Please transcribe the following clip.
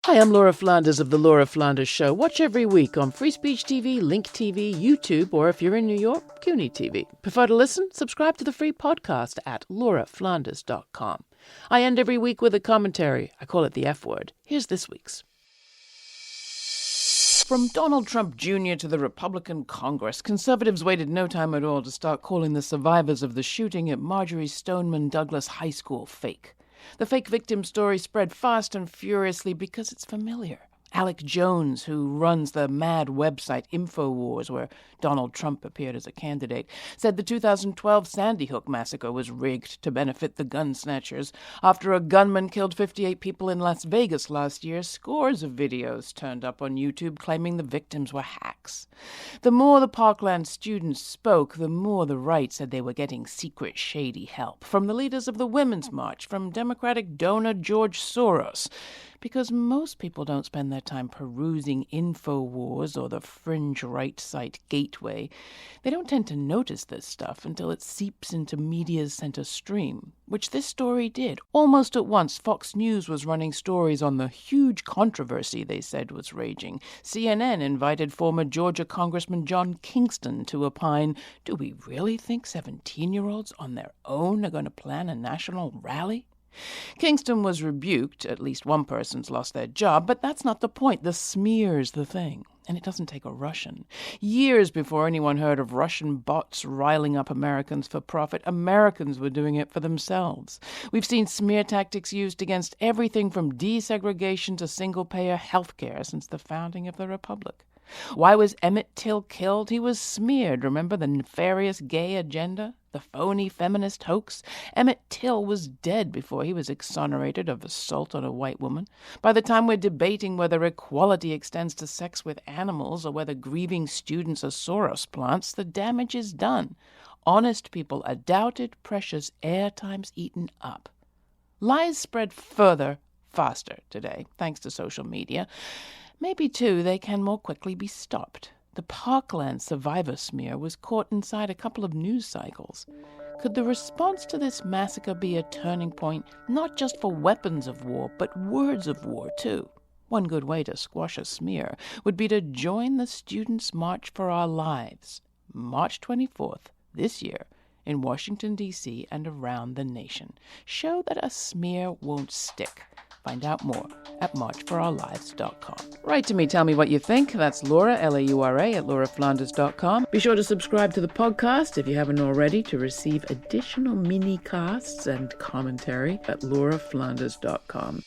Hi, I'm Laura Flanders of The Laura Flanders Show. Watch every week on Free Speech TV, Link TV, YouTube, or if you're in New York, CUNY TV. Prefer to listen? Subscribe to the free podcast at lauraflanders.com. I end every week with a commentary. I call it the F word. Here's this week's. From Donald Trump Jr. to the Republican Congress, conservatives waited no time at all to start calling the survivors of the shooting at Marjory Stoneman Douglas High School fake. The fake victim story spread fast and furiously because it's familiar. Alec Jones, who runs the mad website InfoWars, where Donald Trump appeared as a candidate, said the 2012 Sandy Hook massacre was rigged to benefit the gun snatchers. After a gunman killed 58 people in Las Vegas last year, scores of videos turned up on YouTube claiming the victims were hacks. The more the Parkland students spoke, the more the right said they were getting secret, shady help from the leaders of the Women's March, from Democratic donor George Soros. Because most people don't spend their time perusing InfoWars or the fringe right site Gateway, they don't tend to notice this stuff until it seeps into media's center stream, which this story did. Almost at once, Fox News was running stories on the huge controversy they said was raging. CNN invited former Georgia Congressman John Kingston to opine, do we really think 17-year-olds on their own are going to plan a national rally? Kingston was rebuked. At least one person's lost their job, but that's not the point. The smear's the thing, and it doesn't take a Russian. Years before anyone heard of Russian bots riling up Americans for profit, Americans were doing it for themselves. We've seen smear tactics used against everything from desegregation to single-payer health care since the founding of the Republic. Why was Emmett Till killed? He was smeared. Remember the nefarious gay agenda? The phony feminist hoax? Emmett Till was dead before he was exonerated of assault on a white woman. By the time we're debating whether equality extends to sex with animals or whether grieving students are Soros plants, the damage is done. Honest people are doubted, precious airtime's eaten up. Lies spread further, faster today, thanks to social media. Maybe, too, they can more quickly be stopped. The Parkland survivor smear was caught inside a couple of news cycles. Could the response to this massacre be a turning point, not just for weapons of war, but words of war, too? One good way to squash a smear would be to join the Students' March for Our Lives, March 24th, this year, in Washington, D.C. and around the nation. Show that a smear won't stick. Find out more at marchforourlives.com. Write to me, tell me what you think. That's Laura, Laura, at lauraflanders.com. Be sure to subscribe to the podcast if you haven't already to receive additional mini-casts and commentary at lauraflanders.com.